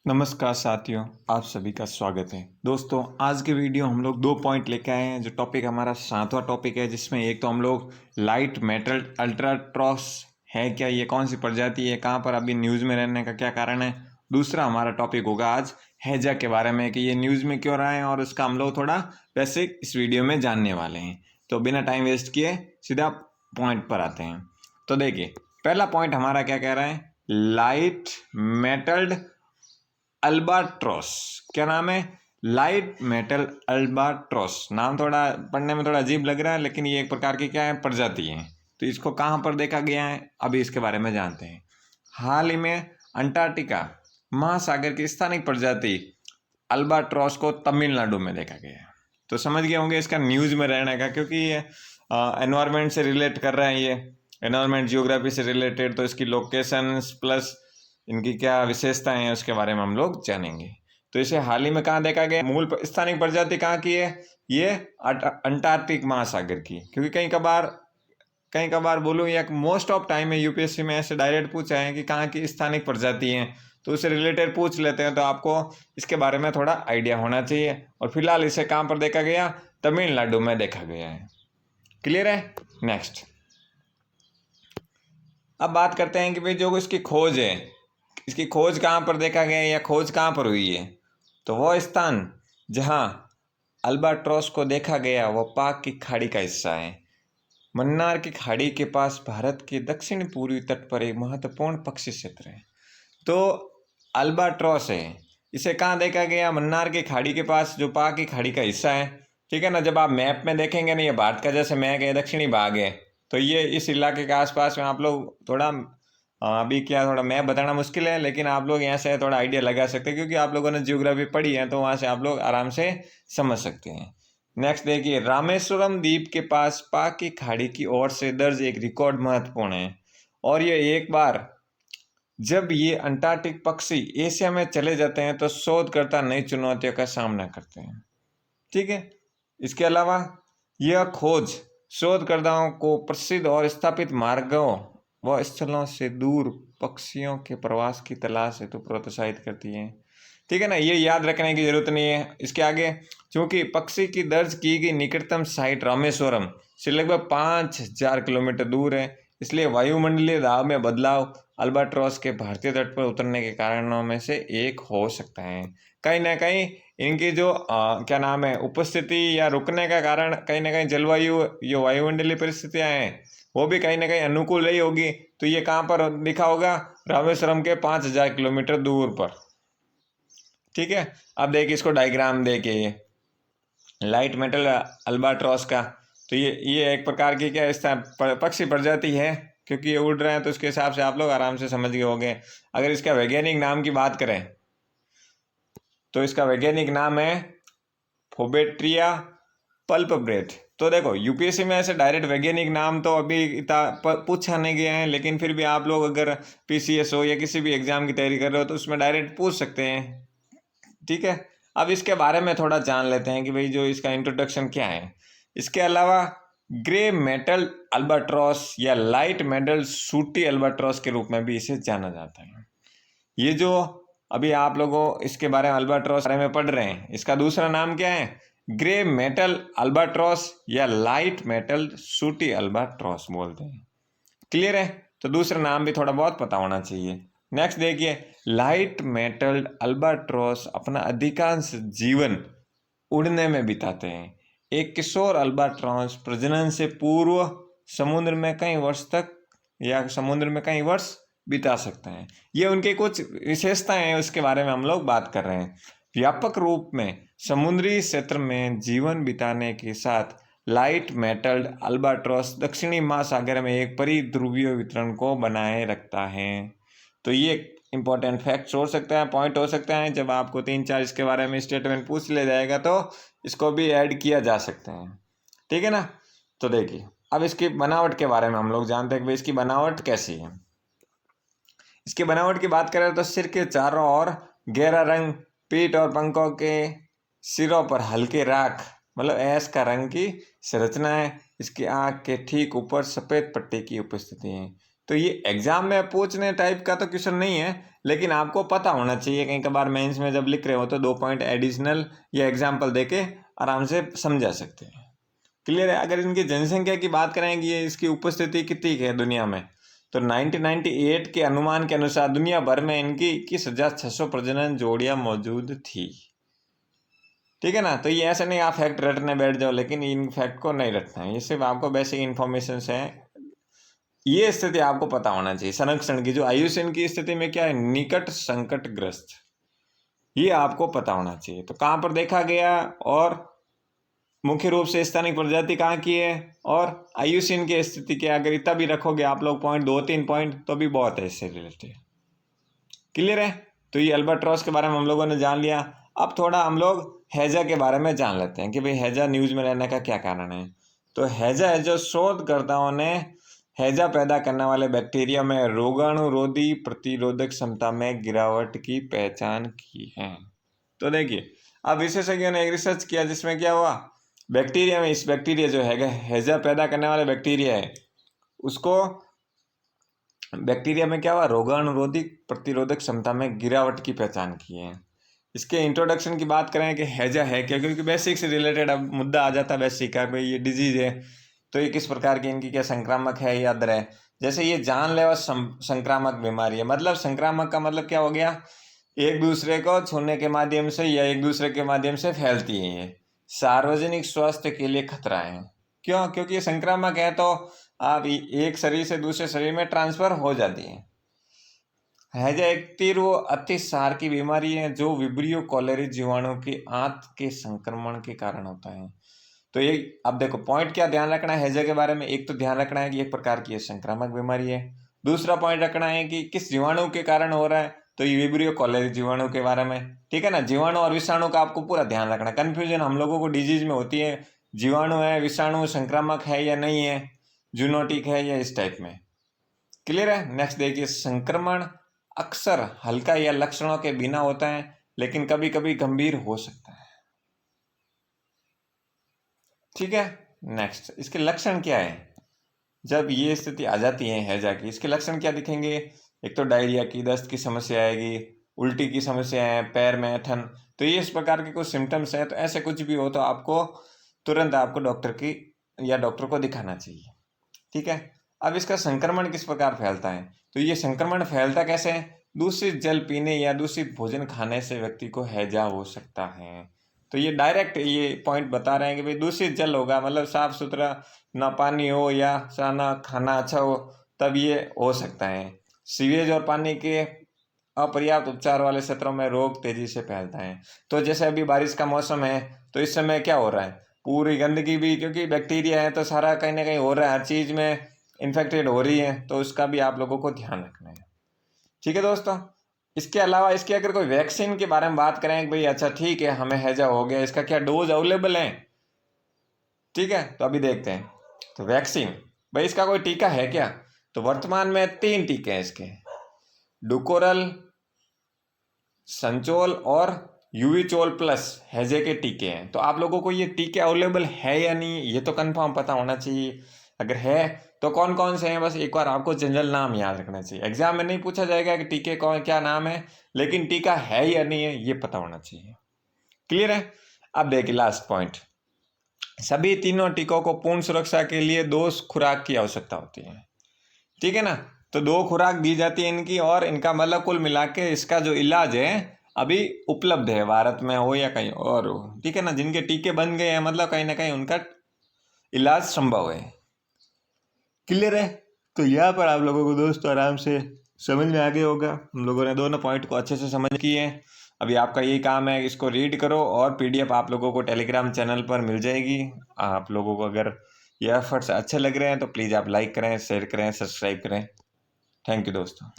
नमस्कार साथियों, आप सभी का स्वागत है। दोस्तों, आज के वीडियो हम लोग 2 पॉइंट लेके आए हैं। जो टॉपिक हमारा 7वां टॉपिक है, जिसमें एक तो हम लोग लाइट मेटल अल्ट्राट्रॉस है क्या, ये कौन सी प्रजाति है, कहाँ पर अभी न्यूज़ में रहने का क्या कारण है। दूसरा हमारा टॉपिक होगा आज हैजा के बारे में कि ये न्यूज़ में क्यों रहा है और उसका हम लोग थोड़ा बेसिक इस वीडियो में जानने वाले हैं। तो बिना टाइम वेस्ट किए सीधा पॉइंट पर आते हैं। तो देखिए, पहला पॉइंट हमारा क्या कह रहा है, लाइट मेटल्ड अल्बाट्रॉस। क्या नाम है? Light metal albatross. नाम थोड़ा पढ़ने में थोड़ा अजीब लग रहा है, लेकिन ये एक प्रकार की क्या है, प्रजाति है। तो इसको कहाँ पर देखा गया है, अभी इसके बारे में जानते हैं। हाल ही में अंटार्कटिका महासागर की स्थानिक प्रजाति अल्बाट्रॉस को तमिलनाडु में देखा गया है। तो समझ गए होंगे इसका न्यूज़ में रहने का, क्योंकि ये एनवायरमेंट से रिलेट कर रहे हैं, ये एनवायरमेंट जियोग्राफी से रिलेटेड। तो इसकी लोकेशन प्लस इनकी क्या विशेषताएं हैं उसके बारे में हम लोग जानेंगे। तो इसे हाल ही में कहाँ देखा गया, मूल स्थानिक प्रजाति कहाँ की है, ये अंटार्कटिक महासागर की। क्योंकि कहीं कभार बोलूँ या मोस्ट ऑफ टाइम में यूपीएससी में ऐसे डायरेक्ट पूछा है कि कहाँ की स्थानिक प्रजाति हैं, तो उससे रिलेटेड पूछ लेते हैं। तो आपको इसके बारे में थोड़ा आइडिया होना चाहिए। और फिलहाल इसे कहाँ पर देखा गया, तमिलनाडु में देखा गया है। क्लियर है? नेक्स्ट, अब बात करते हैं कि भाई जो इसकी खोज है, इसकी खोज कहाँ पर देखा गया या खोज कहाँ पर हुई है। तो वह स्थान जहाँ अल्बाट्रॉस को देखा गया वह पाक की खाड़ी का हिस्सा है। मन्नार की खाड़ी के पास भारत के दक्षिण पूर्वी तट पर एक महत्वपूर्ण पक्षी क्षेत्र है। तो अल्बाट्रॉस है, इसे कहाँ देखा गया, मन्नार की खाड़ी के पास, जो पाक की खाड़ी का हिस्सा है। ठीक है ना। जब आप मैप में देखेंगे ना, ये भारत का जैसे मैप है, दक्षिणी भाग है, तो ये इस इलाके के आसपास में आप लोग थोड़ा अभी क्या थोड़ा मैप बताना मुश्किल है, लेकिन आप लोग यहाँ से थोड़ा आइडिया लगा सकते हैं, क्योंकि आप लोगों ने जियोग्राफी पढ़ी है, तो वहाँ से आप लोग आराम से समझ सकते हैं। नेक्स्ट देखिए, रामेश्वरम द्वीप के पास पाक की खाड़ी की ओर से दर्ज एक रिकॉर्ड महत्वपूर्ण है। और ये एक बार जब ये अंटार्कटिक पक्षी एशिया में चले जाते हैं तो शोधकर्ता नई चुनौतियों का सामना करते हैं। ठीक है। इसके अलावा यह खोज शोधकर्ताओं को प्रसिद्ध और स्थापित मार्गों व स्थलों से दूर पक्षियों के प्रवास की तलाश हेतु प्रोत्साहित करती है। ठीक है ना, ये याद रखने की जरूरत नहीं है। इसके आगे, चूंकि पक्षी की दर्ज की गई निकटतम साइट रामेश्वरम से लगभग 5000 किलोमीटर दूर है, इसलिए वायुमंडलीय दबाव में बदलाव अल्बाट्रॉस के भारतीय तट पर उतरने के कारणों में से एक हो सकता है। कहीं ना कहीं इनकी जो क्या नाम है, उपस्थिति या रुकने का कारण कहीं ना कहीं जलवायु, जो वायुमंडलीय परिस्थितियां हैं, वो भी कहीं ना कहीं अनुकूल रही होगी। तो ये कहाँ पर लिखा होगा, रामेश्वरम के 5000 किलोमीटर दूर पर। ठीक है। अब देखिए इसको डायग्राम देखिए, ये लाइट मेटल अल्बाट्रॉस का। तो ये एक प्रकार की क्या इस पक्षी प्रजाति है, क्योंकि ये उड़ रहे हैं, तो उसके हिसाब से आप लोग आराम से समझ गए होंगे। अगर इसका वैज्ञानिक नाम की बात करें तो इसका वैज्ञानिक नाम है फोबेट्रिया पल्प ब्रेथ। तो देखो, यूपीएससी में ऐसे डायरेक्ट वैज्ञानिक नाम तो अभी इतना पूछा नहीं गया है, लेकिन फिर भी आप लोग अगर पीसीएस हो या किसी भी एग्जाम की तैयारी कर रहे हो तो उसमें डायरेक्ट पूछ सकते हैं। ठीक है। अब इसके बारे में थोड़ा जान लेते हैं कि भाई जो इसका इंट्रोडक्शन क्या है। इसके अलावा ग्रे मेटल अल्बाट्रॉस या लाइट मेटल सूटी अल्बाट्रॉस के रूप में भी इसे जाना जाता है। ये जो अभी आप लोगों इसके बारे में अल्बाट्रॉस बारे में पढ़ रहे हैं, इसका दूसरा नाम क्या है, ग्रे मेटल अल्बाट्रॉस या लाइट मेटल सूटी अल्बाट्रॉस बोलते हैं। क्लियर है? तो दूसरा नाम भी थोड़ा बहुत पता होना चाहिए। नेक्स्ट देखिए, लाइट मेटल अल्बाट्रॉस अपना अधिकांश जीवन उड़ने में बिताते हैं। एक किशोर अल्बाट्रॉस प्रजनन से पूर्व समुद्र में कई वर्ष तक या समुद्र में कई वर्ष बिता सकते हैं। ये उनकी कुछ विशेषताएं हैं, उसके बारे में हम लोग बात कर रहे हैं। व्यापक रूप में समुद्री क्षेत्र में जीवन बिताने के साथ लाइट मेटल्ड अल्बाट्रॉस दक्षिणी महासागर में एक परिध्रुवीय वितरण को बनाए रखता है। तो ये इंपॉर्टेंट फैक्ट्स हो सकते हैं, पॉइंट हो सकते हैं। जब आपको 3-4 इसके बारे में स्टेटमेंट पूछ लिया जाएगा तो इसको भी ऐड किया जा सकते हैं। ठीक है ना। तो देखिए, अब इसकी बनावट के बारे में हम लोग जानते हैं कि इसकी बनावट कैसी है। इसकी बनावट की बात करें तो सिर के चारों ओर गहरा रंग, पीठ और पंखों के सिरों पर हल्के राख मतलब ऐश का रंग की संरचना है। इसकी आँख के ठीक ऊपर सफ़ेद पट्टी की उपस्थिति है। तो ये एग्जाम में पूछने टाइप का तो क्वेश्चन नहीं है, लेकिन आपको पता होना चाहिए, कई कबार मेंस में जब लिख रहे हो तो 2 पॉइंट एडिशनल या एग्जाम्पल देके आराम से समझा सकते हैं। क्लियर है। अगर इनकी जनसंख्या की बात करें कि ये इसकी उपस्थिति कितनी है दुनिया में, तो 1998 के अनुमान के अनुसार दुनिया भर में इनकी 21,600 प्रजनन जोड़ियां मौजूद थी। ठीक है ना। तो ये ऐसा नहीं आप फैक्ट रटने बैठ जाओ, लेकिन इन फैक्ट को नहीं रटना है, ये सिर्फ आपको बेसिक इन्फॉर्मेशन है। ये स्थिति आपको पता होना चाहिए संरक्षण की, जो आयुष्मान की स्थिति में क्या है, निकट संकटग्रस्त, ये आपको पता होना चाहिए। तो कहाँ पर देखा गया और मुख्य रूप से स्थानिक प्रजाति कहाँ की है और आयुष्मान की स्थिति क्या, अगर इतना भी रखोगे आप लोग पॉइंट 2-3 पॉइंट तो भी बहुत है इससे रिलेटेड। क्लियर है। तो ये अल्बाट्रॉस के बारे में हम लोगों ने जान लिया। अब थोड़ा हम लोग हैजा के बारे में जान लेते हैं कि भाई हैजा न्यूज में रहने का क्या कारण है। तो हैजा है जो शोधकर्ताओं ने हैजा पैदा करने वाले बैक्टीरिया में रोगाणुरोधी प्रतिरोधक क्षमता में गिरावट की पहचान की है। तो देखिए, अब विशेषज्ञों ने एक रिसर्च किया जिसमें क्या हुआ, बैक्टीरिया में, इस बैक्टीरिया जो है हैजा पैदा करने वाले बैक्टीरिया है, उसको बैक्टीरिया में क्या हुआ, रोगाणुरोधी प्रतिरोधक क्षमता में गिरावट की पहचान की है। इसके इंट्रोडक्शन की बात करें कि हैजा है क्या, क्योंकि बेसिक से रिलेटेड अब मुद्दा आ जाता है बेसिक का, भाई ये डिजीज है तो ये किस प्रकार की, इनकी क्या संक्रामक है या अदर है। जैसे ये जानलेवा संक्रामक बीमारी है, मतलब संक्रामक का मतलब क्या हो गया, एक दूसरे को छूने के माध्यम से या एक दूसरे के माध्यम से फैलती है। ये सार्वजनिक स्वास्थ्य के लिए खतरा है। क्यों? क्योंकि ये संक्रामक है तो आप एक शरीर से दूसरे शरीर में ट्रांसफर हो जाती है। हैजा एक तीव्र अतिसार की बीमारी है जो विब्रियो कॉलेरी जीवाणु के आंत के संक्रमण के कारण होता है। तो ये अब देखो पॉइंट क्या ध्यान रखना है हैजा के बारे में, एक तो ध्यान रखना है कि एक प्रकार की संक्रामक बीमारी है। दूसरा पॉइंट रखना है कि किस जीवाणु के कारण हो रहा है, तो ये विब्रियो कॉलेरी जीवाणु के बारे में। ठीक है ना। जीवाणु और विषाणु का आपको पूरा ध्यान रखना। कंफ्यूजन हम लोगों को डिजीज में होती है, जीवाणु है, विषाणु संक्रामक है या नहीं है, जूनोटिक है या इस टाइप में। क्लियर है। नेक्स्ट देखिए, संक्रमण अक्सर हल्का या लक्षणों के बिना होता है, लेकिन कभी कभी गंभीर हो सकता है। ठीक है। नेक्स्ट, इसके लक्षण क्या है जब ये स्थिति आ जाती है हैजा की, इसके लक्षण क्या दिखेंगे। एक तो डायरिया की, दस्त की समस्या आएगी, उल्टी की समस्या है, पैर में ऐंठन। तो ये इस प्रकार के कुछ सिम्टम्स हैं। तो ऐसे कुछ भी हो तो आपको तुरंत आपको डॉक्टर की या डॉक्टर को दिखाना चाहिए। ठीक है। अब इसका संक्रमण किस प्रकार फैलता है, तो ये संक्रमण फैलता कैसे है, दूषित जल पीने या दूषित भोजन खाने से व्यक्ति को हैजा हो सकता है। तो ये डायरेक्ट ये पॉइंट बता रहे हैं कि भाई दूषित जल होगा, मतलब साफ सुथरा ना पानी हो या ना खाना अच्छा हो, तब ये हो सकता है। सीवेज और पानी के अपर्याप्त उपचार वाले क्षेत्रों में रोग तेजी से फैलता है। तो जैसे अभी बारिश का मौसम है तो इस समय क्या हो रहा है, पूरी गंदगी भी, क्योंकि बैक्टीरिया है तो सारा कहीं ना कहीं हो रहा है, हर चीज़ में इन्फेक्टेड हो रही है, तो उसका भी आप लोगों को ध्यान रखना है। ठीक है दोस्तों। इसके अलावा इसकी अगर कोई वैक्सीन के बारे में बात करें कि भाई अच्छा ठीक है हमें हैजा हो गया, इसका क्या डोज अवेलेबल है। ठीक है। तो अभी देखते हैं। तो वैक्सीन, भाई इसका कोई टीका है क्या, तो वर्तमान में 3 टीके हैं इसके, डुकोरल, संचोल और यूविचोल प्लस हैजे के टीके हैं। तो आप लोगों को ये टीके अवेलेबल है या नहीं, ये तो कंफर्म पता होना चाहिए। अगर है तो कौन कौन से हैं, बस एक बार आपको जनरल नाम याद रखना चाहिए। एग्जाम में नहीं पूछा जाएगा कि टीके कौन क्या नाम है, लेकिन टीका है या नहीं है ये पता होना चाहिए। क्लियर है। अब देखिए लास्ट पॉइंट, सभी तीनों टीकों को पूर्ण सुरक्षा के लिए 2 खुराक की आवश्यकता होती है। ठीक है ना। तो 2 खुराक दी जाती है इनकी, और इनका मतलब कुल मिला के इसका जो इलाज है अभी उपलब्ध है, भारत में हो या कहीं और हो। ठीक है ना। जिनके टीके बन गए हैं मतलब कहीं ना कहीं उनका इलाज संभव है। क्लियर है। तो यहाँ पर आप लोगों को दोस्तों आराम से समझ में आ गया होगा, हम लोगों ने दोनों पॉइंट को अच्छे से समझ किए हैं। अभी आपका यही काम है, इसको रीड करो और पीडीएफ आप लोगों को टेलीग्राम चैनल पर मिल जाएगी। आप लोगों को अगर ये एफर्ट्स अच्छे लग रहे हैं तो प्लीज़ आप लाइक करें, शेयर करें, सब्सक्राइब करें। थैंक यू दोस्तों।